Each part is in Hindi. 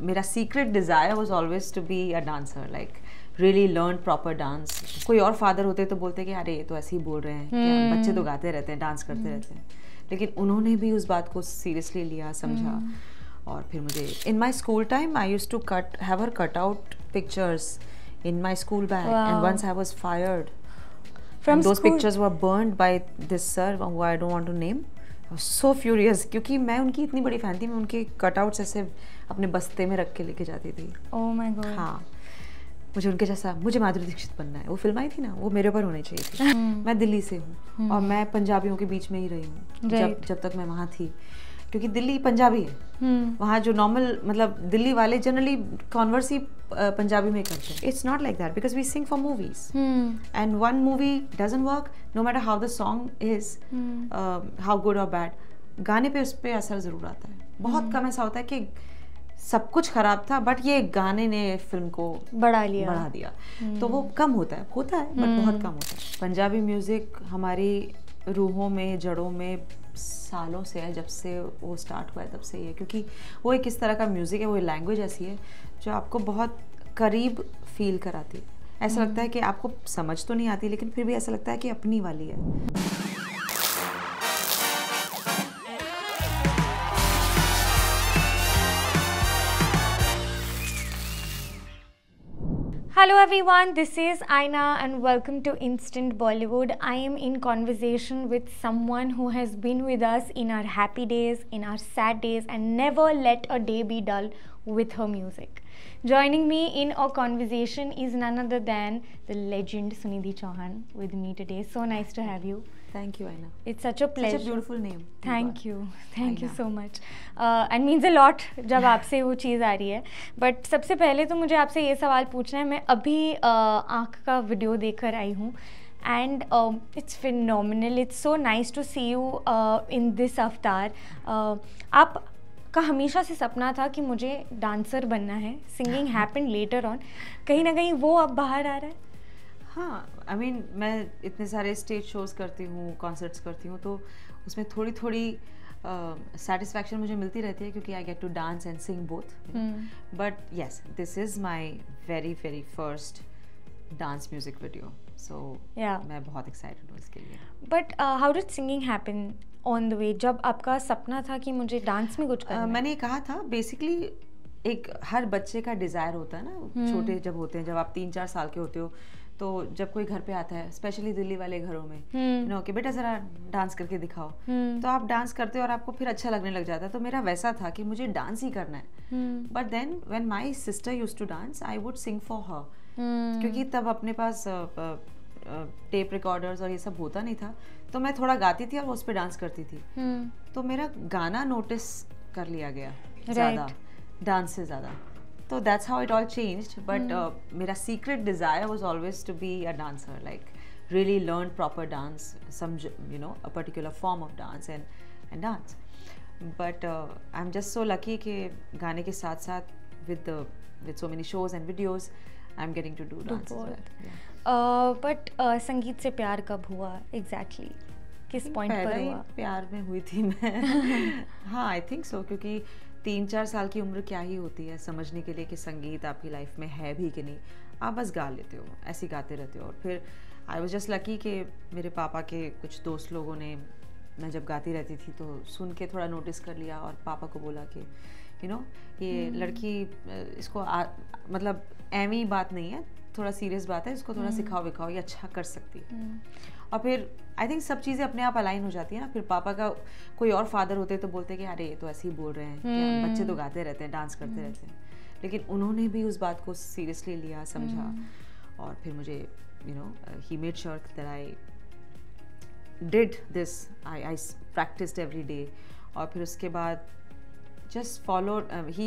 मेरा secret desire was always to be a dancer, like really learn proper dance. कोई और फादर होते तो बोलते कि अरे ये तो ऐसे ही बोल रहे हैं, क्या बच्चे तो गाते रहते हैं, डांस करते रहते हैं. लेकिन उन्होंने भी उस बात को सीरियसली लिया, समझा. और फिर मुझे in my school time I use to have her cut out pictures in my school bag. Wow. And once I was fired from and those school? pictures were burned by this sir who I don't want to name. I was so furious क्योंकि मैं उनकी इतनी बड़ी फैन थी. मैं उनके कटआउट्स ऐसे अपने बस्ते में रख के लेके जाती थी. Oh my God. हाँ, मुझे उनके जैसा, मुझे माधुरी दीक्षित बनना है. वो फिल्म आई थी ना, वो मेरे ऊपर होनी चाहिए थी. मैं दिल्ली से हूँ और मैं पंजाबियों के बीच में ही रही हूँ जब तक मैं वहाँ थी, क्योंकि दिल्ली पंजाबी है. वहाँ जो नॉर्मल मतलब दिल्ली वाले जनरली कॉन्वर्स ही पंजाबी में करते हैं. It's not like that because we sing for movies and one movie doesn't work no matter how the song is, how good or bad. गाने पे उस पर असर ज़रूर आता है. बहुत कम ऐसा होता है कि सब कुछ खराब था बट ये गाने ने फिल्म को बढ़ा दिया. तो वो कम होता है बट बहुत कम होता है. पंजाबी म्यूज़िक हमारी रूहों में, जड़ों में सालों से है. जब से वो स्टार्ट हुआ है तब से ही है, क्योंकि वो एक इस तरह का म्यूज़िक है, वो लैंग्वेज ऐसी है जो आपको बहुत करीब फील कराती है. ऐसा लगता है कि आपको समझ तो नहीं आती लेकिन फिर भी ऐसा लगता है कि अपनी वाली है. Hello everyone, this is Aina and welcome to Instant Bollywood. I am in conversation with someone who has been with us in our happy days, in our sad days and never let a day be dull with her music. Joining me in our conversation is none other than the legend Sunidhi Chauhan with me today. So nice to have you. Thank you, Aina. It's such a pleasure. Such a beautiful name. Thank you so much. And means a lot जब आपसे वो चीज़ आ रही है. But सबसे पहले तो मुझे आपसे ये सवाल पूछना है. मैं अभी आँख का वीडियो देखकर आई हूँ and it's phenomenal. It's so nice to see you in this avatar. आप का हमेशा से सपना था कि मुझे डांसर बनना है. Singing happened later on. कहीं ना कहीं वो अब बाहर आ रहा है. हाँ, आई मीन मैं इतने सारे स्टेज शोज़ करती हूँ, कॉन्सर्ट्स करती हूँ, तो उसमें थोड़ी थोड़ी सेटिस्फैक्शन मुझे मिलती रहती है क्योंकि I get to dance and sing both. But yes, this is my very very first dance music video. So मैं बहुत एक्साइटेड हूँ इसके लिए. But how did singing happen on the way? जब आपका सपना था कि मुझे डांस में कुछ करना मैंने कहा था बेसिकली एक हर बच्चे का डिज़ायर होता है ना. छोटे जब होते हैं, जब आप 3-4 साल के होते हो, तो जब कोई घर पे आता है, स्पेशली दिल्ली वाले घरों में, नो कि बेटा ज़रा डांस करके दिखाओ, तो आप डांस करते हो और आपको फिर अच्छा लगने लग जाता है. तो मेरा वैसा था कि मुझे डांस ही करना है. But then when my sister used to dance I would sing for her, क्योंकि तब अपने पास टेप रिकॉर्डर्स और ये सब होता नहीं था. तो मैं थोड़ा गाती थी और वो उस पर डांस करती थी. तो मेरा गाना नोटिस कर लिया गया ज़्यादा, डांस से ज़्यादा. So that's how it all changed. But मेरा secret desire was always to be a dancer, like really learn proper dance, some a particular form of dance and dance. But I'm just so lucky कि गाने के साथ साथ with so many shows and videos, I'm getting to do dance as well. But संगीत से प्यार कब हुआ exactly? किस पॉइंट पर हुआ? प्यार में हुई थी मैं. हाँ, I think so, क्योंकि 3-4 साल की उम्र क्या ही होती है समझने के लिए कि संगीत आपकी लाइफ में है भी कि नहीं. आप बस गा लेते हो, ऐसे गाते रहते हो. और फिर आई वाज जस्ट लकी कि मेरे पापा के कुछ दोस्त लोगों ने, मैं जब गाती रहती थी तो सुन के थोड़ा नोटिस कर लिया और पापा को बोला कि ये लड़की, इसको मतलब एमी बात नहीं है, थोड़ा सीरियस बात है, इसको थोड़ा सिखाओ विखाओ, ये अच्छा कर सकती है. और फिर आई थिंक सब चीज़ें अपने आप अलाइन हो जाती है ना. फिर पापा का कोई और फादर होते तो बोलते कि अरे ये तो ऐसे ही बोल रहे हैं, क्या बच्चे तो गाते रहते हैं, डांस करते रहते हैं. लेकिन उन्होंने भी उस बात को सीरियसली लिया, समझा. और फिर मुझे he made sure that I did this, I practised every day. और फिर उसके बाद just followed, he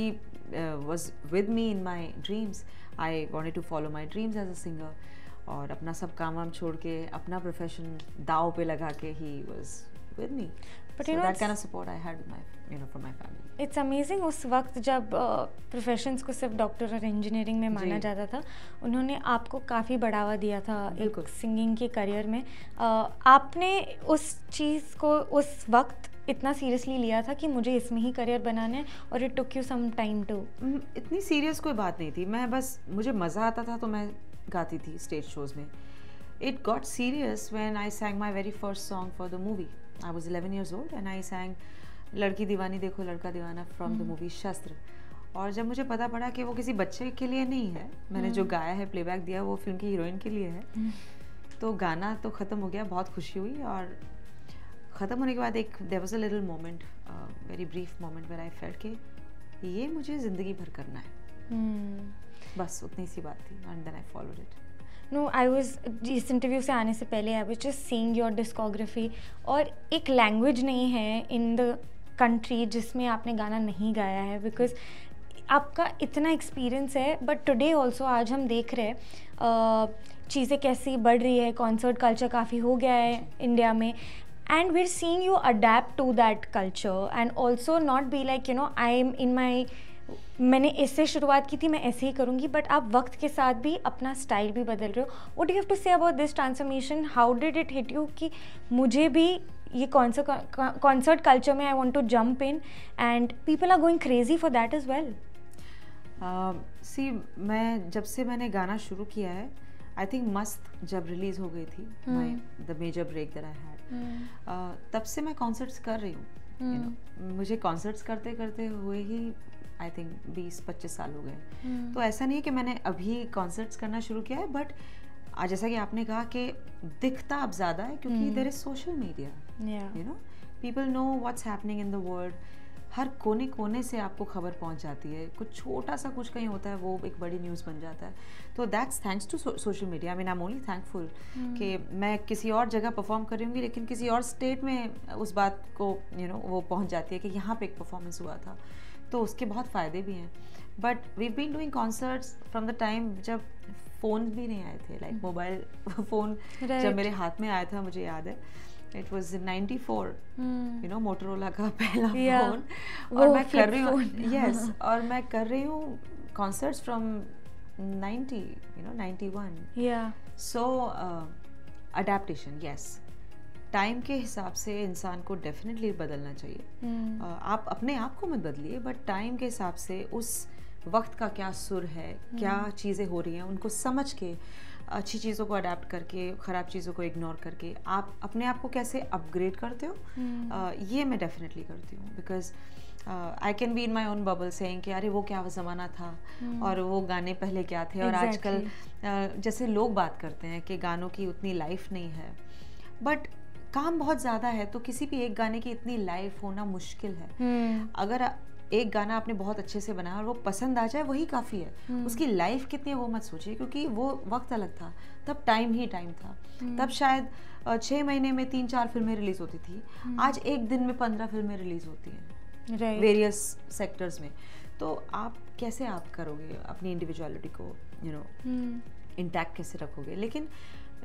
was with me in my dreams. I wanted to follow my dreams as a singer. और अपना सब काम वाम छोड़ के अपना प्रोफेशन दाव पे लगा के he was with me. But so that kind of support I had with my, from my family. It's amazing. उस वक्त जब प्रोफेशंस को सिर्फ डॉक्टर और इंजीनियरिंग में माना जाता था, उन्होंने आपको काफ़ी बढ़ावा दिया था एक सिंगिंग के करियर में. आपने उस चीज़ को उस वक्त इतना सीरियसली लिया था कि मुझे इसमें ही करियर बनाना है, और it took you some time to? इतनी सीरियस कोई बात नहीं थी, मैं बस मुझे मज़ा आता था तो मैं गाती थी स्टेज शोज़ में. It got serious when I sang my very first song for the movie. I was 11 years old and I sang लड़की दीवानी देखो लड़का दीवाना from the movie शस्त्र. और जब मुझे पता पड़ा कि वो किसी बच्चे के लिए नहीं है, मैंने जो गाया है, प्लेबैक दिया, वो फिल्म की हीरोइन के लिए है, तो गाना तो ख़त्म हो गया, बहुत खुशी हुई. और ख़त्म होने के बाद एक there was a little moment, very brief moment where I felt कि ये मुझे ज़िंदगी भर करना है. बस उतनी सी बात थी, and then I followed it. No, I was, इस इंटरव्यू से आने से पहले I was just seeing your discography, और एक लैंग्वेज नहीं है इन द कंट्री जिसमें आपने गाना नहीं गाया है, बिकॉज आपका इतना एक्सपीरियंस है. बट टुडे ऑल्सो, आज हम देख रहे हैं चीज़ें कैसी बढ़ रही है, कॉन्सर्ट कल्चर काफ़ी हो गया है इंडिया में, and we are seeing you adept to that culture and also not be like you know I am in my, मैंने इससे शुरुआत की थी, मैं ऐसे ही करूँगी, बट आप वक्त के साथ भी अपना स्टाइल भी बदल रहे हो. What do you have to say about this transformation? How did it hit you कि मुझे भी ये कॉन्सर्ट कल्चर में I want to jump in, and people are going crazy for that as well? See, मैं जब से मैंने गाना शुरू किया है, आई थिंक मस्त जब रिलीज़ हो गई थी, the major break that I had, तब से मैं कॉन्सर्ट्स कर रही हूँ. you know, मुझे कॉन्सर्ट्स करते करते हुए ही आई थिंक 20-25 साल हो गए. तो ऐसा नहीं है कि मैंने अभी कॉन्सर्ट्स करना शुरू किया है, बट जैसा कि आपने कहा कि दिखता अब ज़्यादा है क्योंकि there is social media. You know, people know what's happening in the world. हर कोने कोने से आपको खबर पहुंच जाती है. कुछ छोटा सा कुछ कहीं होता है, वो एक बड़ी न्यूज़ बन जाता है. तो that's thanks to social media. I mean I am only thankful कि मैं किसी और जगह परफॉर्म कर रही हूँगी, लेकिन किसी और स्टेट में उस बात को यू नो वो पहुँच जाती है कि यहाँ पे एक परफॉर्मेंस हुआ था. तो उसके बहुत फ़ायदे भी हैं. But we been doing concerts from the time जब फ़ोन भी नहीं आए थे, लाइक मोबाइल फ़ोन जब मेरे हाथ में आया था, मुझे याद है, it was 94, you know, Motorola का पहला फ़ोन. और मैं कर रही हूँ, यस, और मैं कर रही हूँ concerts from 90, you know, 91. So adaptation, yes, time के हिसाब से इंसान को डेफिनेटली बदलना चाहिए. आप अपने आप को मत बदलिए, बट टाइम के हिसाब से उस वक्त का क्या सुर है, क्या चीज़ें हो रही हैं, उनको समझ के, अच्छी चीज़ों को अडेप्ट करके, ख़राब चीज़ों को इग्नोर करके आप अपने आप को कैसे अपग्रेड करते हो, ये मैं डेफिनेटली करती हूँ. Because I can be in my own bubble saying कि अरे वो क्या ज़माना था, और वो गाने पहले क्या थे. और आजकल जैसे लोग बात करते हैं कि गानों की उतनी लाइफ नहीं है, बट काम बहुत ज़्यादा है, तो किसी भी एक गाने की इतनी लाइफ होना मुश्किल है. अगर एक गाना आपने बहुत अच्छे से बनाया और वो पसंद आ जाए, वही काफ़ी है. उसकी लाइफ कितनी है वो मत सोचिए, क्योंकि वो वक्त अलग था, तब टाइम ही टाइम था. तब शायद 6 महीने में 3-4 फिल्में रिलीज़ होती थी. आज एक दिन में 15 फिल्में रिलीज़ होती हैं वेरियस सेक्टर्स में. तो आप कैसे आप करोगे अपनी इंडिविजुअलिटी को, यू नो, इंटैक्ट कैसे रखोगे? लेकिन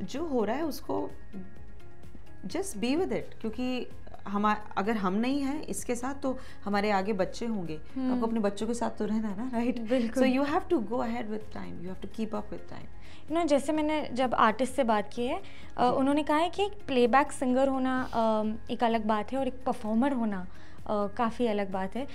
जो हो रहा है उसको जस्ट बी विद इट, क्योंकि अगर हम नहीं हैं इसके साथ, तो हमारे आगे बच्चे होंगे. आपको अपने बच्चों के साथ तो रहना है ना, right? So you have to go ahead with time, you have to keep up with time. You know, जैसे मैंने जब आर्टिस्ट से बात की है, उन्होंने कहा है कि एक प्लेबैक सिंगर होना एक अलग बात है, और एक परफॉर्मर होना काफ़ी अलग बात है.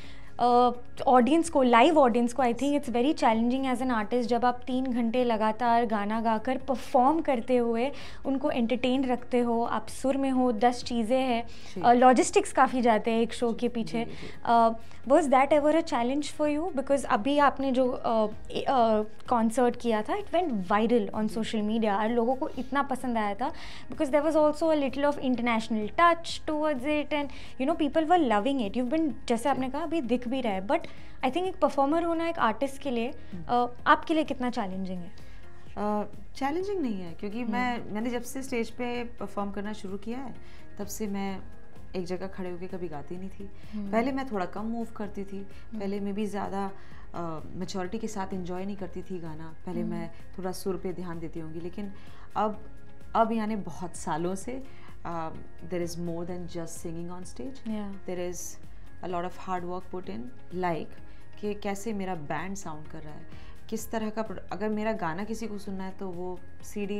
ऑडियंस को, लाइव ऑडियंस को, I think it's very challenging as an artist, जब आप 3 घंटे लगातार गाना गाकर परफॉर्म करते हुए उनको एंटरटेन रखते हो, आप सुर में हो, 10 चीज़ें हैं, लॉजिस्टिक्स काफ़ी जाते हैं एक शो के पीछे. Was that ever a challenge for you? Because अभी आपने जो कॉन्सर्ट किया था, it went viral on social media, और लोगों को इतना पसंद आया था, because there was also a little of international touch towards it, and you know people were loving it. You been, जैसे आपने कहा, अभी दिख भी रहा है, बट आई थिंक एक परफॉर्मर होना एक आर्टिस्ट के लिए आपके लिए कितना चैलेंजिंग है? चैलेंजिंग नहीं है, क्योंकि मैंने जब से स्टेज पे परफॉर्म करना शुरू किया है, तब से मैं एक जगह खड़े होकर कभी गाती नहीं थी. पहले मैं थोड़ा कम मूव करती थी, पहले मैं भी ज़्यादा मैच्योरिटी के साथ एंजॉय नहीं करती थी गाना. पहले मैं थोड़ा सुर पे ध्यान देती होंगी, लेकिन अब यानी बहुत सालों से there is more than just singing on stage. There is a lot of hard work put in, like कि कैसे मेरा बैंड साउंड कर रहा है, किस तरह का. अगर मेरा गाना किसी को सुनना है तो वो CD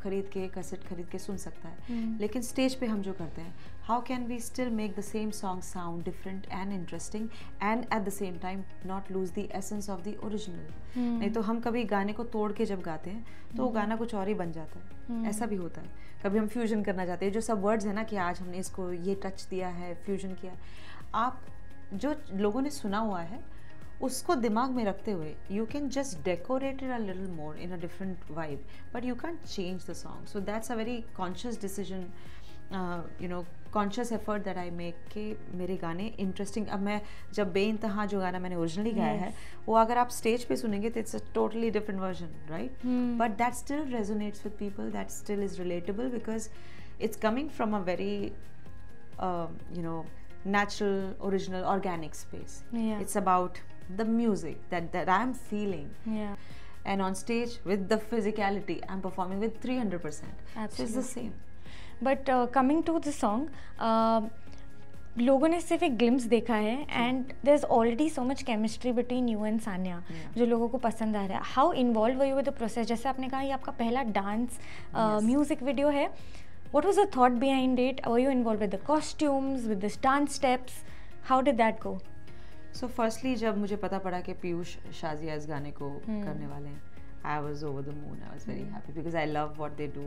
खरीद के, कैसेट खरीद के सुन सकता है, लेकिन स्टेज पे हम जो करते हैं, how can we still make the same song sound different and interesting and at the same time not lose the essence of the original. नहीं तो हम कभी गाने को तोड़ के जब गाते हैं तो वो गाना कुछ और ही बन जाता है, ऐसा भी होता है। कभी हम फ्यूजन करना चाहते हैं, जो सब वर्ड्स है ना कि आज हमने इसको ये टच दिया है, फ्यूजन किया, आप जो लोगों ने सुना हुआ है उसको दिमाग में रखते हुए you can just decorate it a little more in a different vibe, but you can't change the song. So that's a very conscious decision, you know, conscious effort that I make कि मेरे गाने इंटरेस्टिंग। अब मैं जब बेइंतहा जो गाना मैंने ओरिजिनली गाया है, वो अगर आप स्टेज पे सुनेंगे तो it's a totally different version, right? But that still resonates with people, that still is relatable because it's coming from a very you know, natural, original, organic space. It's about the music that I'm feeling. And on stage with the physicality, I'm performing with 300%. Absolutely. So it's the same. But coming to the song, लोगों ने सिर्फ एक ग्लिम्स देखा है and there is already so much chemistry between you and Sanya, जो लोगों को पसंद आ रहा है। How involved were you with the process? जैसे आपने कहा ये आपका पहला डांस म्यूजिक वीडियो है, what was the thought behind it? Were you involved with the costumes, with the dance steps? How did that go? So firstly, जब मुझे पता पड़ा कि पीयूष शाजिया इस गाने को करने वाले हैं, I was over the moon. I was very happy because I love what they do,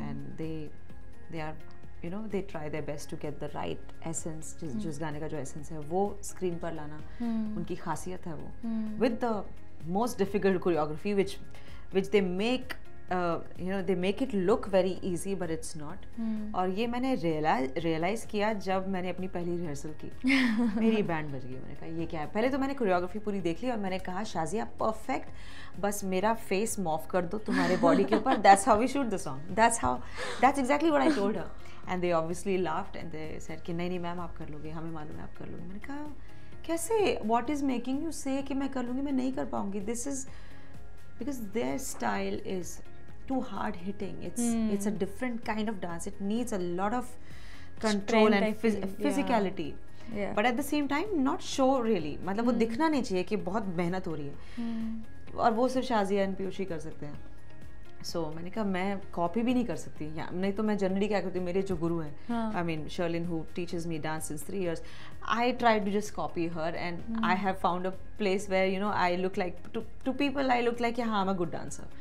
and they are, you know, they try their best to get the right essence. जिस गाने का जो essence है वो स्क्रीन पर लाना उनकी खासियत है वो, with the most difficult choreography which they make. You know, they make it look very easy but it's not. और ये मैंने realize किया जब मैंने अपनी पहली रिहर्सल की। मेरी बैंड बज गई। मैंने कहा ये क्या है। पहले तो मैंने कोरियोग्राफी पूरी देख ली और मैंने कहा शाजिया परफेक्ट, बस मेरा फेस मॉफ कर दो तुम्हारे बॉडी के ऊपर, that's how we shoot the song, that's exactly what I told her, and they obviously laughed and they said कि नहीं मैम आप कर लोगे, हमें मालूम है आप कर लोगे। मैंने कहा कैसे, what is making you say कि मैं कर लूँगी? मैं नहीं कर पाऊँगी। This is because their style is too hard hitting. It's a different kind of dance. It needs a lot of control and physicality. But at the same time not show really, मतलब वो दिखना नहीं चाहिए कि बहुत मेहनत हो रही है, और वो सिर्फ शाजिया एंड पीयूष ही कर सकते हैं। So मैंने कहा मैं कॉपी भी नहीं कर सकती, या नहीं तो मैं जनरली क्या करती हूँ, मेरे जो गुरु हैं, I mean Sherlyn who teaches me dance since 3 years, I tried to just copy her and I have found a place where, you know, I look like to people I look like हाँ I'm a good dancer.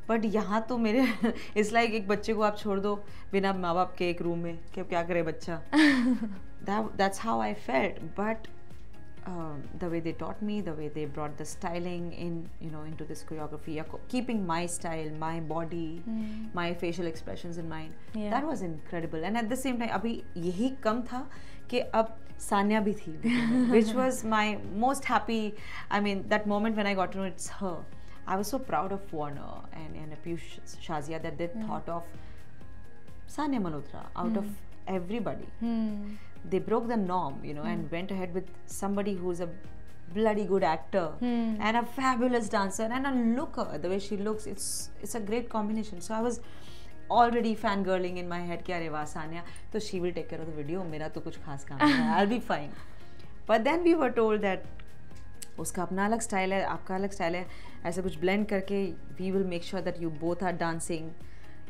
But यहाँ तो मेरे इट्स लाइक एक बच्चे को आप छोड़ दो बिना माँ बाप के एक रूम में कि क्या करे बच्चा। That's how I felt, but the way they taught me, the way they brought the styling in, you know, into this choreography, keeping my style, my body, my facial expressions in mind, that was incredible. And at the same time अभी यही कम था कि अब सान्या भी थी, which was my most happy, I mean that moment when I got to know it's her. I was so proud of Warner and Piyush Shazia that they thought of Sanya Malhotra out of everybody. They broke the norm, you know, and went ahead with somebody who's a bloody good actor and a fabulous dancer and a looker. The way she looks, it's a great combination. So I was already fangirling in my head कि अरे वाह Sanya, तो she will take care of the video. मेरा तो कुछ खास काम नहीं है, I'll be fine. But then we were told that उसका अपना अलग स्टाइल है, आपका अलग स्टाइल है, ऐसा कुछ ब्लेंड करके we will make sure that you both are dancing,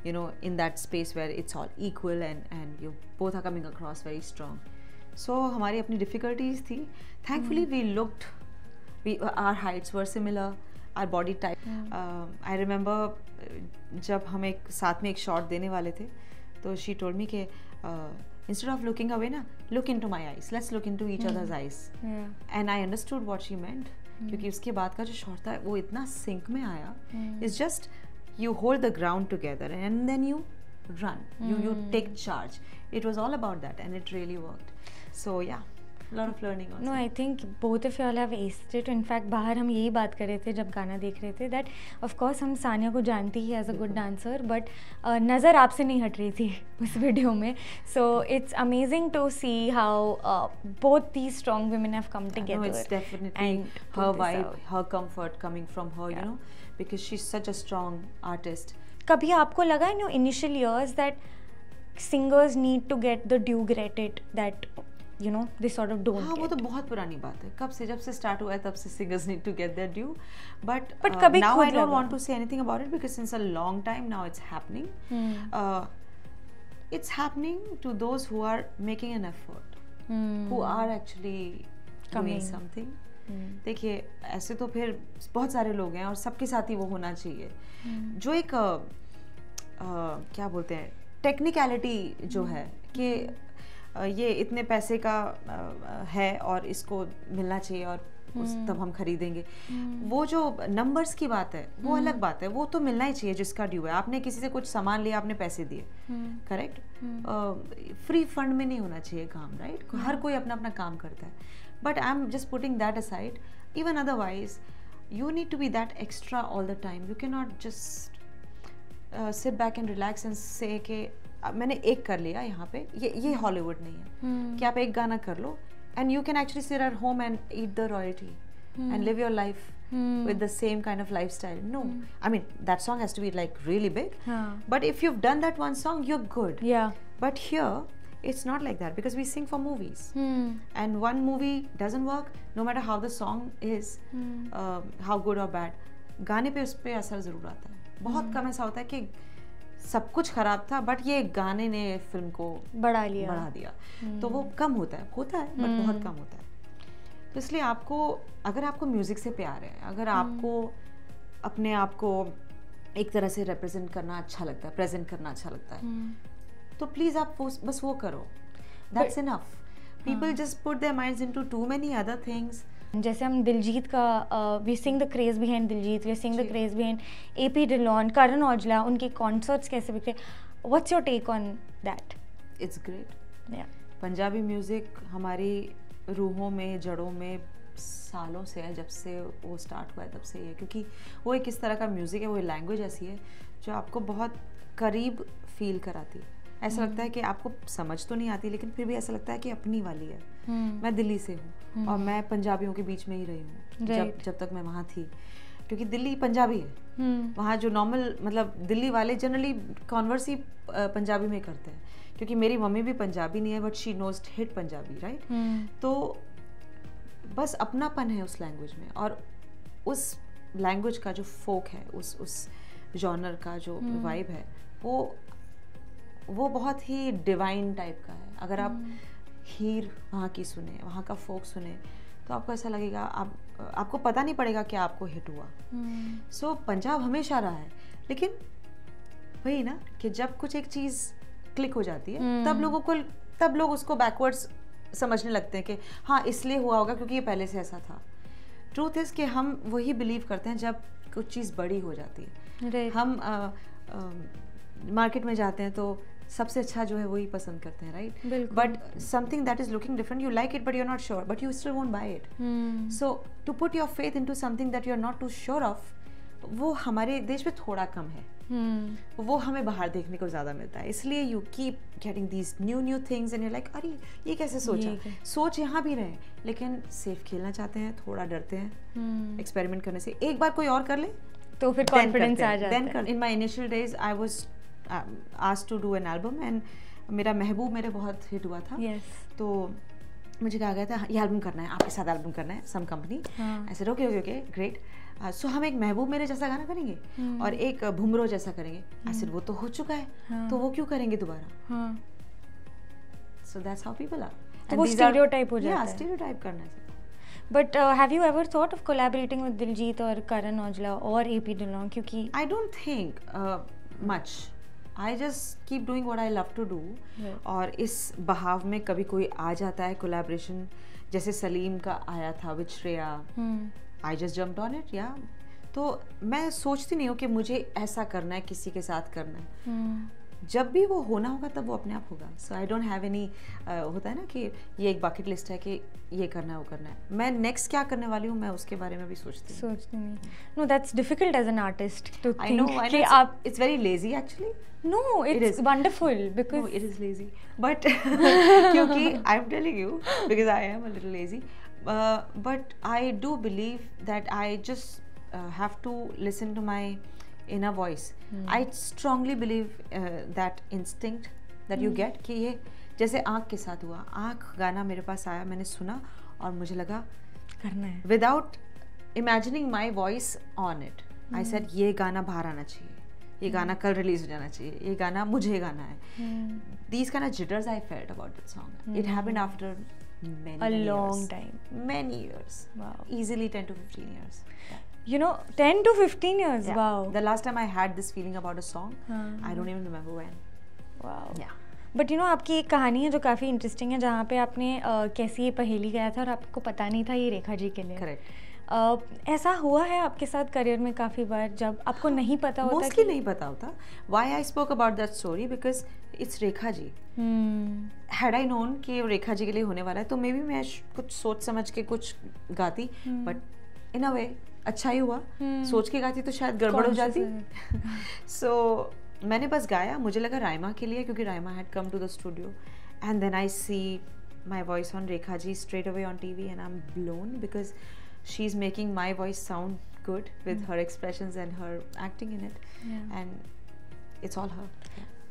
you know, in that space where it's all equal and you both are coming across very strong. So हमारी अपनी difficulties थी. Thankfully we looked, our heights were similar, our body type. I remember जब हम एक साथ में एक shot देने वाले थे, तो she told me कि instead of looking away ना, look into my eyes, let's look into each other's eyes. And I understood what she meant, क्योंकि उसके बाद का जो shot था वो इतना sync में आया. It's just you hold the ground together and then you run, you take charge. It was all about that and it really worked. So yeah, a lot of learning also. No, I think both of you all have aced it. In fact बाहर हम यही बात कर रहे थे जब गाना देख रहे थे that of course हम सानिया को जानते ही as a good dancer, but नज़र आपसे नहीं हट रही थी उस वीडियो में. So it's amazing to see how both these strong women have come together. No, it's definitely her vibe, her comfort coming from her, you know, because she's such a strong artist. कभी आपको लगा in your initial years that singers need to get the due credit that you know, they sort of don't हाँ, वो get. तो बहुत पुरानी बात है, कब से, जब से स्टार्ट हुआ है तब से singers need to get their due, but कभी now खुद I don't लगा. want to say anything about it because since a long time now it's happening. It's happening to those who are making an effort, who are actually doing something. देखिए ऐसे तो फिर बहुत सारे लोग हैं और सबके साथ ही वो होना चाहिए, जो एक क्या बोलते हैं टेक्निकलिटी जो है कि ये इतने पैसे का है और इसको मिलना चाहिए और तब हम खरीदेंगे, वो जो नंबर्स की बात है वो अलग बात है, वो तो मिलना ही चाहिए जिसका ड्यू है. आपने किसी से कुछ सामान लिया, आपने पैसे दिए, करेक्ट, फ्री फंड में नहीं होना चाहिए काम, राइट. हर कोई अपना अपना काम करता है, but I am just putting that aside. Even otherwise you need to be that extra all the time. You can not just sit back and relax and say कि मैंने एक कर लिया यहाँ पे, ये हॉलीवुड नहीं है कि आप एक गाना कर लो and you can actually sit at home and eat the royalty and live your life with the same kind of lifestyle. No, I mean that song has to be like really big, but if you've done that one song, you're good. Yeah. But here it's not like that because we sing for movies, and one movie doesn't work no matter how the song is, how good or bad. गाने पे उस पे असर जरूर आता है. बहुत कम ऐसा होता है कि सब कुछ खराब था बट ये गाने ने फिल्म को बढ़ा दिया. तो वो कम होता है बट बहुत कम होता है. तो इसलिए आपको, अगर आपको म्यूजिक से प्यार है, अगर आपको अपने आप को एक तरह से रिप्रेजेंट करना अच्छा लगता है, प्रेजेंट करना अच्छा लगता है, तो प्लीज आप बस वो करो. That's enough. People just put their minds into too many other things. जैसे हम दिलजीत का we sing the craze behind Diljit, we sing the craze behind AP Dillon, Karan Aujla, उनके कॉन्सर्ट्स कैसे बिकते. What's your take on that? It's great. Punjabi music हमारी रूहों में, जड़ों में सालों से है, जब से वो स्टार्ट हुआ है तब से ही है, क्योंकि वो एक इस तरह का म्यूजिक है, वो लैंग्वेज ऐसी है जो आपको बहुत करीब फील कराती है. ऐसा लगता है कि आपको समझ तो नहीं आती लेकिन फिर भी ऐसा लगता है कि अपनी वाली है. मैं दिल्ली से हूँ और मैं पंजाबियों के बीच में ही रही हूँ जब तक मैं वहाँ थी, क्योंकि दिल्ली पंजाबी है. वहाँ जो नॉर्मल, मतलब दिल्ली वाले जनरली कॉन्वर्स ही पंजाबी में करते हैं, क्योंकि मेरी मम्मी भी पंजाबी नहीं है but she knows hit Punjabi, right. तो बस अपनापन है उस लैंग्वेज में, और उस लैंग्वेज का जो फोक है, उस जॉनर का जो वाइब है, वो बहुत ही डिवाइन टाइप का है. अगर आप हीर वहाँ की सुने, वहाँ का फोक सुने, तो आपको ऐसा लगेगा, आपको पता नहीं पड़ेगा कि आपको हिट हुआ. सो पंजाब हमेशा रहा है, लेकिन वही ना कि जब कुछ एक चीज़ क्लिक हो जाती है तब लोग उसको बैकवर्ड्स समझने लगते हैं कि हाँ इसलिए हुआ होगा क्योंकि ये पहले से ऐसा था. ट्रूथ इज़ कि हम वही बिलीव करते हैं जब कुछ चीज़ बड़ी हो जाती है. हम मार्केट में जाते हैं तो सबसे अच्छा जो है वही पसंद करते हैं, right. But something that is looking different, you like it but you are not sure, but you still won't buy it. So to put your faith into something that you are not too sure of, वो हमारे देश में थोड़ा कम है. वो हमें बाहर देखने को ज्यादा मिलता है. इसलिए you keep getting these new things and you like, अरे ये कैसे सोचा. सोच यहाँ भी रहे लेकिन सेफ खेलना चाहते हैं, थोड़ा डरते हैं एक्सपेरिमेंट करने से. एक बार कोई और कर ले तो फिर कॉन्फिडेंस आ जाता है. In my initial days I was asked to do an album and मेरा महबूब मेरे बहुत हिट हुआ था. तो मुझे कहा गया था ये एल्बम करना है, आपके साथ एल्बम करना है, सम कंपनी. ऐसे ओके ग्रेट. सो हम एक महबूब मेरे जैसा गाना करेंगे और एक भुमरो जैसा करेंगे. ऐसे वो तो हो चुका है, तो वो क्यों करेंगे दोबारा. So that's how people are. तो वो स्टीरियोटाइप हो जाता है. स्टीरियोटाइप करना है. But have you ever thought of collaborating with Diljit or Karan Aujla or AP Dillon? क्योंकि I don't think much. I just keep doing what I love to do. और इस बहाव में कभी कोई आ जाता है कोलैबोरेशन, जैसे सलीम का आया था with Shreya. I just jumped on it, yeah. तो मैं सोचती नहीं हूँ कि मुझे ऐसा करना है, किसी के साथ करना है. जब भी वो होना होगा तब वो अपने आप होगा. सो आई डोंट हैव एनी, होता है ना कि ये एक बकेट लिस्ट है कि ये करना है वो करना है. मैं नेक्स्ट क्या करने वाली हूँ मैं उसके बारे में भी सोचती नहीं. No that's difficult as an artist to think. I know कि आप, it's very lazy actually. No, it's wonderful because it is lazy. But क्योंकि I'm telling you because I am a little lazy. But I do believe that I just have to listen to my inner voice. I strongly believe that instinct that you get कि ये जैसे आँख के साथ हुआ, आँख गाना मेरे पास आया, मैंने सुना और मुझे लगा करना है, without imagining my voice on it, I said ये गाना बाहर आना चाहिए, ये गाना कल रिलीज हो जाना चाहिए, ये गाना मुझे गाना है. These kind of jitters I felt about that song. It happened after many long years. time. Many years. Wow. Easily 10 to 15 years. Yeah. You know, 10 to 15 years. Yeah. Wow. The last time I had this feeling about a song, I don't even remember when. Wow. Yeah. But you know आपकी एक कहानी है जो काफ़ी इंटरेस्टिंग है, जहाँ पे आपने कैसी ये पहेली गाया था और आपको पता नहीं था ये रेखा जी के लिए. करेक्ट. ऐसा हुआ है आपके साथ करियर में काफ़ी बार जब आपको नहीं पता होता? मोस्टली नहीं पता होता. Why I spoke about that story because it's Rekha ji. Had I known कि रेखा जी के लिए होने वाला है तो मे बी मैं कुछ सोच समझ के कुछ गाती, बट इन अ वे अच्छा ही हुआ. सोच के गाती तो शायद गड़बड़ हो जाती. सो मैंने बस गाया, मुझे लगा राइमा के लिए, क्योंकि Raima had come to the studio and then I see my voice on Rekha ji straight away on TV and I'm blown because she's making my voice sound good with her expressions and her acting in it. And it's all her.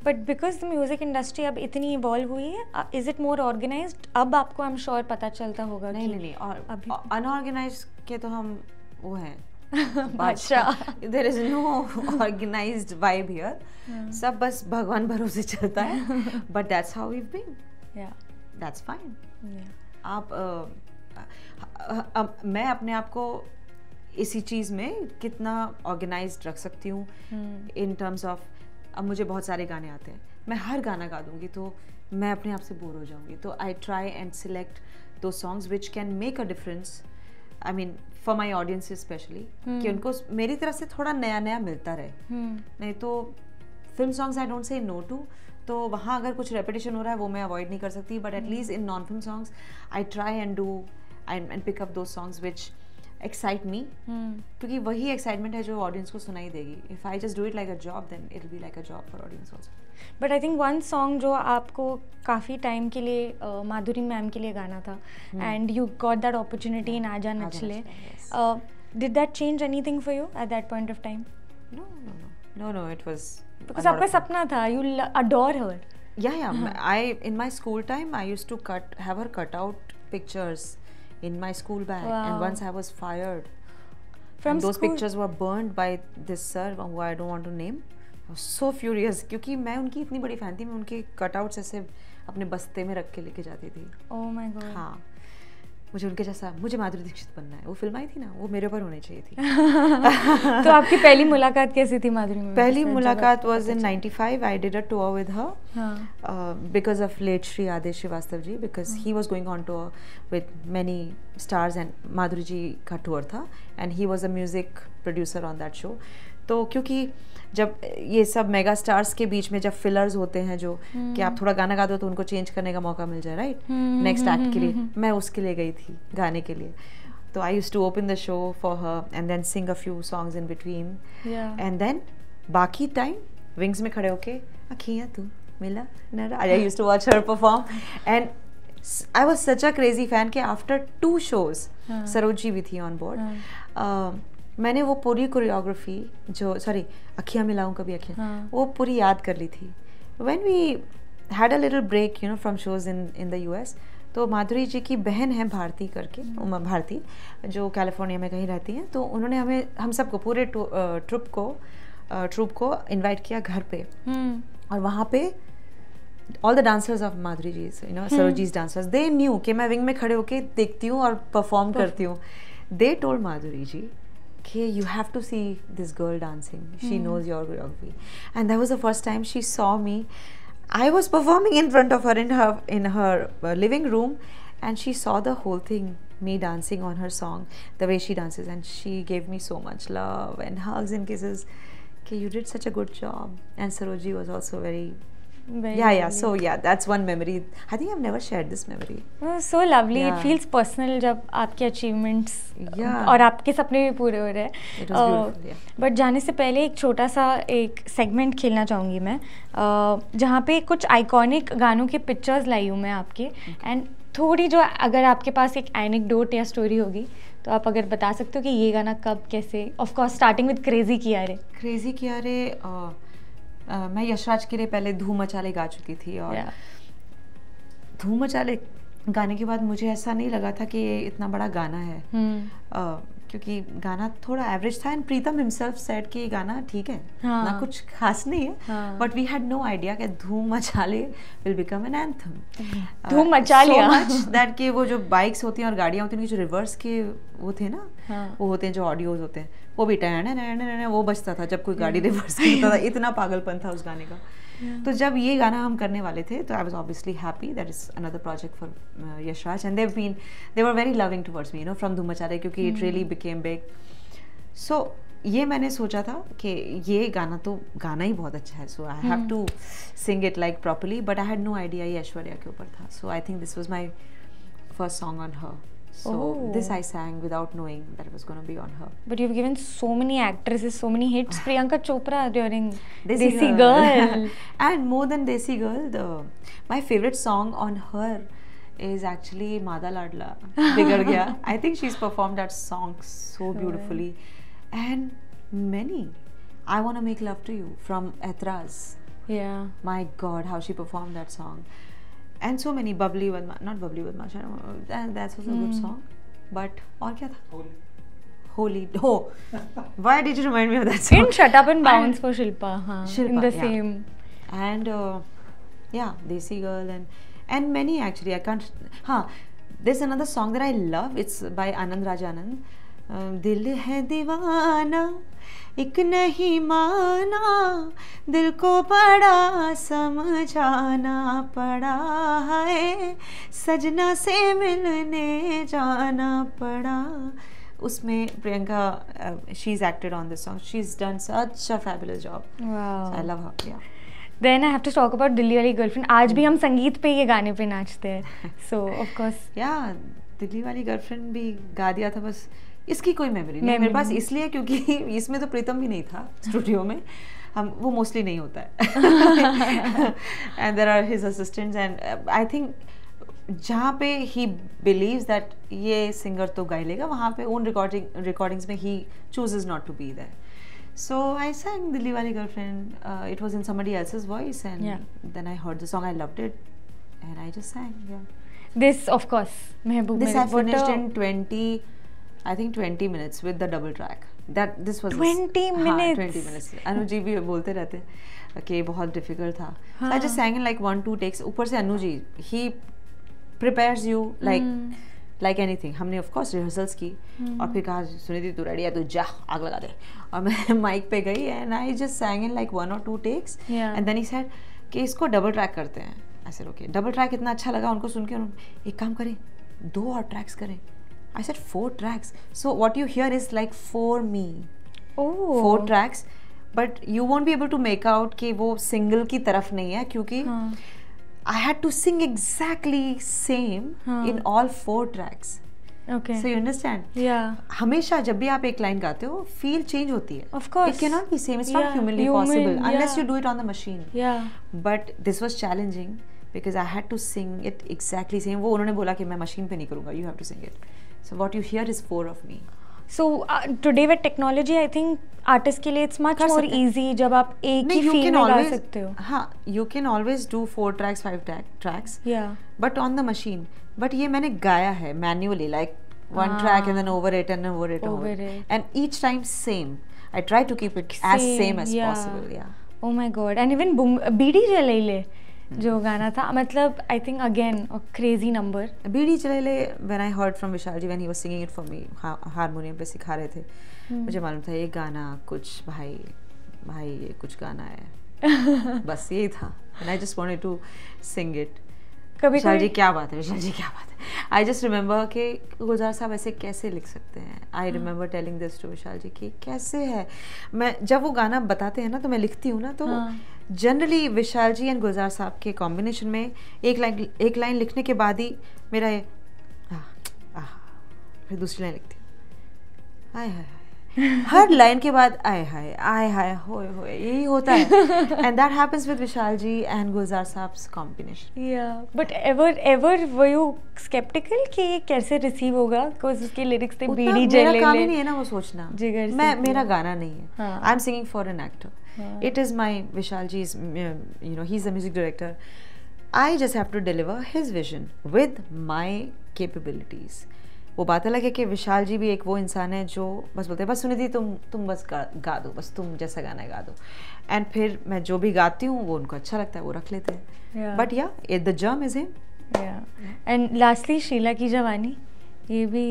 But because the music industry अब इतनी इवॉल्व हुई है, इज इट मोर ऑर्गेनाइज्ड? अब आपको आई एम श्योर पता चलता होगा. नहीं, और अभी अनऑर्गेनाइज्ड के तो हम वो हैं Badshah. There is no organised vibe here. सब बस भगवान भरोसे चलता है, but that's how we been. That's fine. आप मैं अपने आप को इसी चीज़ में कितना ऑर्गेनाइज्ड रख सकती हूँ इन टर्म्स ऑफ, अब मुझे बहुत सारे गाने आते हैं, मैं हर गाना गा दूँगी तो मैं अपने आप से बोर हो जाऊँगी. तो आई ट्राई एंड सिलेक्ट दो songs which can make a difference, I mean for my audience specially, कि उनको मेरी तरफ से थोड़ा नया नया मिलता रहे. नहीं तो film songs I don't say no to, तो वहाँ अगर कुछ रेपिटेशन हो रहा है वो मैं अवॉइड नहीं कर सकती, but at least in non film songs I try and do and pick up दो सॉन्ग्स विच एक्साइट मी, क्योंकि वही एक्साइटमेंट है जो ऑडियंस को सुनाई देगी. If I just do it like a job then it will be like a job for audience also. But I think one song जो आपको काफ़ी टाइम के लिए माधुरी मैम के लिए गाना था and you got that opportunity in Aaja Nachle, did that change anything for you at that point of time? No, it was because आपका सपना था, you adore her. Yeah. I in my school time I used to have her cut out pictures in my school bag. Wow. And once I was fired from and those school? Pictures were burned by this sir who I don't want to name. I was so furious क्योंकि मैं उनकी इतनी बड़ी फैन थी, मैं उनके कटआउट्स ऐसे अपने बस्ते में रख के लेके जाती थी. Oh my God. हाँ, मुझे उनके जैसा, मुझे माधुरी दीक्षित बनना है. वो फिल्म आई थी ना, वो मेरे ऊपर होनी चाहिए थी. तो आपकी पहली मुलाकात कैसी थी माधुरी में? पहली मुलाकात was in 95. I did a tour with her because of late Shri Aadesh Shrivastava ji, because he was going on tour with many stars and Madhuri ji का टूर था and he was a music producer on that show. तो क्योंकि जब ये सब मेगा स्टार्स के बीच में जब फिलर्स होते हैं जो कि आप थोड़ा गाना गा दो तो उनको चेंज करने का मौका मिल जाए, राइट, नेक्स्ट एक्ट के लिए, मैं उसके लिए गई थी गाने के लिए. तो I used to open the show for her and then sing a few songs in between and then बाकी टाइम विंग्स में खड़े होके अखियां तू मिला नरा, I used to watch her perform and I was such a crazy fan कि आफ्टर 2 shows सरोज जी भी थी ऑन बोर्ड. मैंने वो पूरी कोरियोग्राफी जो अखियां मिलाऊं कभी अखियां, वो पूरी याद कर ली थी. When we had a little break you know from shows in the US, तो माधुरी जी की बहन है भारती करके, भारती जो कैलिफोर्निया में कहीं रहती हैं, तो उन्होंने हम सबको पूरे ट्रूप को इनवाइट किया घर पे. और वहाँ पे all the dancers of Madhuri ji's, you know, Saroji's dancers, they knew कि मैं विंग में खड़े होके देखती हूँ और परफॉर्म करती हूँ. They told Madhuri ji कि you have to see this girl dancing. She knows your choreography. And that was the first time she saw me. I was performing in front of her in her living room, and she saw the whole thing, me dancing on her song, the way she dances, and she gave me so much love and hugs and kisses. Okay, you did such a good job. And Saroji was also very so that's one memory. I think I've never shared this memory. Oh, so lovely. It feels personal जब आपके achievements और आपके सपने भी पूरे हो रहे हैं. It was beautiful. बट जाने से पहले एक छोटा सा एक सेगमेंट खेलना चाहूँगी मैं, जहाँ पे कुछ आइकॉनिक गानों के पिक्चर्स लाई हूँ मैं आपके, एंड थोड़ी जो अगर आपके पास एक एनेक्डोट या स्टोरी होगी तो आप अगर बता सकते हो कि ये गाना कब कैसे. Of course starting with crazy कियारे. मैं यशराज के लिए पहले धूम मचाले गा चुकी थी और धूम मचा ले गाने के बाद मुझे ऐसा नहीं लगा था कि ये इतना बड़ा गाना है, क्योंकि गाना थोड़ा एवरेज था एंड प्रीतम हिमसेल्फ सेड कि ये गाना ठीक है, ना कुछ खास नहीं है, but we had no idea कि धूम मचा ले विल बिकम एन एंथम। धूम मचा लिया सो मच दैट कि वो जो बाइक्स होती हैं और गाड़ियाँ होती हैं, उनके जो रिवर्स के वो थे ना, वो होते हैं जो ऑडियोज होते हैं, वो भी टैन वो बजता था जब कोई गाड़ी रिवर्स करता था, इतना पागलपन था उस गाने का। तो जब ये गाना हम करने वाले थे तो I was obviously happy that is another project for Yashraj and they were very loving towards me, you know, from Dhoom Macha Le, क्योंकि it really became big. So ये मैंने सोचा था कि ये गाना तो गाना ही बहुत अच्छा है, so I have to sing it like properly, but I had no idea ये ऐश्वर्या के ऊपर था। So I think this was my first song on her. So this I sang without knowing that it was going to be on her. But you've given so many actresses, so many hits. Priyanka Chopra during Desi Girl. And more than Desi Girl, my favorite song on her is actually Madha Ladla, Bigad Gaya. I think she's performed that song so beautifully. And many. I Want to Make Love to You from Etraz. Yeah. My God, how she performed that song. And so many, Bubbly with not Bubbly with Masha, that's also a good song. But और क्या था? Holy. Oh, why did you remind me of that song? In Shut Up and Bounce for Shilpa, Shilpa, in the yeah. same. And yeah, Desi Girl and many actually. I can't. There's another song that I love. It's by Anand Rajanand. दिल है दीवाना एक नहीं माना, दिल को बड़ा समझाना पड़ा है, सजना से मिलने जाना पड़ा. उसमें Priyanka, she's acted on this song. She's done such a fabulous job. Wow. So I love her. Yeah. Then I have to talk about Delhi वाली गर्लफ्रेंड. आज भी हम संगीत पे ये गाने पे नाचते हैं. So of course. Yeah, Delhi वाली गर्लफ्रेंड भी गा दिया था, बस इसकी कोई मेमोरी नहीं मेरे पास, इसलिए क्योंकि इसमें तो प्रीतम भी नहीं था स्टूडियो में, हम वो मोस्टली नहीं होता है. And there are his assistants and I think जहाँ पे ही बिलीव्स दैट ये सिंगर तो गा लेगा, वहाँ पे ओन रिकॉर्डिंग्स में he chooses not to be there. So I sang Dilli Wali Girlfriend. It was in somebody else's voice, and then I heard the song. I loved it, and I just sang. Yeah. This, of course, Mehboob. This I finished in 20 minutes with the double track. This was 20 minutes. 20 minutes. Anu ji भी बोलते रहते कि बहुत difficult था. So I just sang in like 1-2 takes. ऊपर से Anu ji, he prepares you like anything. हमने of course rehearsals की और फिर कहा सुनिधि तू ready है तो जा आग लगा दे, और मैं माइक पे गई and I just sang in like 1 or 2 takes. And then he said कि इसको double track करते हैं. I said okay. Double track इतना अच्छा लगा उनको सुन के, एक काम करें 2 और tracks करें. I said 4 tracks. So what you hear is like for me. Oh. 4 tracks, but you won't be able to make out कि वो single की तरफ नहीं है, क्योंकि I had to sing exactly same in all 4 tracks. Okay. So you understand? Yeah. हमेशा जब भी आप एक लाइन गाते हो, feel change होती है. Of course. It cannot be same. It's not humanly possible unless you do it on the machine. Yeah. But this was challenging because I had to sing it exactly same. वो उन्होंने बोला कि मैं machine पे नहीं करूँगा. You have to sing it. So what you hear is 4 of me. So today with technology, I think artist के लिए it's much more easy जब आप एक ही feel में गा सकते हो. हाँ, you can always do 4 tracks, 5 tracks. Yeah. But on the machine. But ये मैंने गाया है manually, like 1 track and then over it and over it. And each time same. I try to keep it as same as possible. Yeah. Oh my God. And even बीड़ी जले ले जो गाना था, मतलब I think again a crazy number. बीड़ी चले ले, when I heard from Vishal ji when he was singing it for me, harmonium पे सिखा रहे थे, मुझे मालूम था ये गाना कुछ भाई ये कुछ गाना है. बस यही था. And I just wanted to sing it. विशाल जी क्या बात है, विशाल जी क्या बात है. आई जस्ट रिमेंबर कि गुलजार साहब ऐसे कैसे लिख सकते हैं. I remember telling this to Vishal ji कि कैसे है. मैं जब वो गाना बताते हैं ना तो मैं लिखती हूँ ना, तो जनरली विशाल जी एंड गुलजार साहब के कॉम्बिनेशन में एक लाइन लिखने के बाद ही मेरा फिर दूसरी लाइन लिखती हूँ. हाय हाय हर लाइन के बाद आय हाय होए यही होता है. And that happens with Vishal ji and Gulzar साहब्स combination. Yeah but ever were you sceptical कि ये कैसे रिसीव होगा, बिकॉज़ उसके लिरिक्स थे बीड़ी जले ले. मेरा काम ही नहीं है ना वो सोचना. मेरा गाना नहीं है. I am singing for an actor. It is my Vishal ji is, you know, he is the music director. I just have to deliver his vision with my capabilities. वो बात अलग है कि विशाल जी भी एक वो इंसान है जो बस बोलते हैं बस सुनिधि तुम बस गा दो, बस तुम जैसा गाना है गा दो, एंड फिर मैं जो भी गाती हूँ वो उनको अच्छा लगता है, वो रख लेते हैं. But yeah the germ is him. And lastly Sheila की जवानी, ये भी,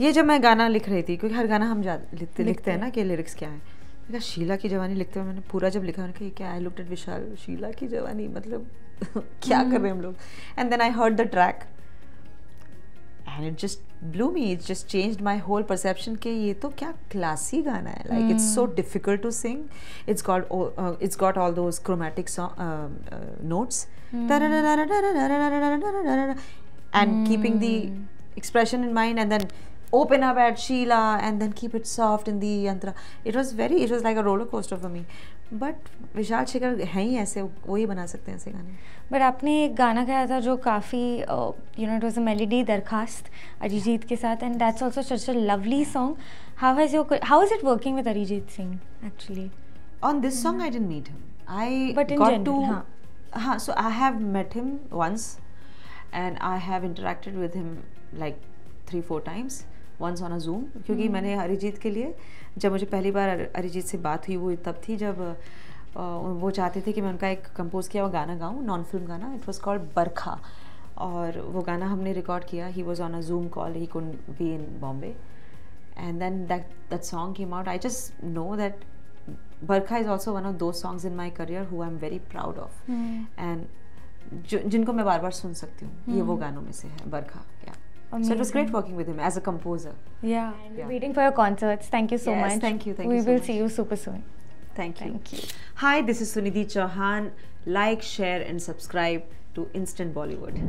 ये जब मैं गाना लिख रही थी, क्योंकि हर गाना हम लिखते हैं ना कि लिरिक्स क्या है, मैंने कहा शीला की जवानी लिखते हुए मैंने पूरा जब लिखा, मैंने कहा क्या, I looked at Vishal, Sheila की जवानी मतलब क्या कर रहे हैं हम लोग. And then I heard the track and it just blew me, it just changed my whole perception कि ये तो क्या क्लासी गाना है. Like it's so difficult to sing, it's got all those chromatic notes and keeping the expression in mind, and then open up at Sheila and then keep it soft in the yantra. It was like a roller coaster for me. But Vishal Shekhar हैं ही ऐसे, वो ही बना सकते हैं ऐसे गाने. बट आपने एक गाना गाया था जो काफ़ी you know it was a melody, दरखास्त, अरिजीत के साथ, and that's also such a lovely song. How is it working with Arijit Singh actually? On this song I didn't meet him. But in general, so I have met him once and I have interacted with him like 3-4 times, once on a Zoom, क्योंकि मैंने अरिजीत के लिए, जब मुझे पहली बार अरिजीत से बात हुई वो तब थी जब वो चाहते थे कि मैं उनका एक कंपोज किया हुआ गाना गाऊँ, नॉन फिल्म गाना. इट वाज कॉल्ड बरखा, और वो गाना हमने रिकॉर्ड किया. He was on a Zoom call, he couldn't be in Bombay, and then that song came out. I just know that Barkha is also one of those songs in my career who I'm very proud of, and जिनको मैं बार-बार सुन सकती हूँ, ये वो गानों में से है Barkha. Yeah. Amazing. So it was great working with him as a composer. Yeah. Waiting for your concerts. Thank you so much. Thank you. We will see you super soon. Thank you. Hi, this is Sunidhi Chauhan. Like, share and subscribe to Instant Bollywood.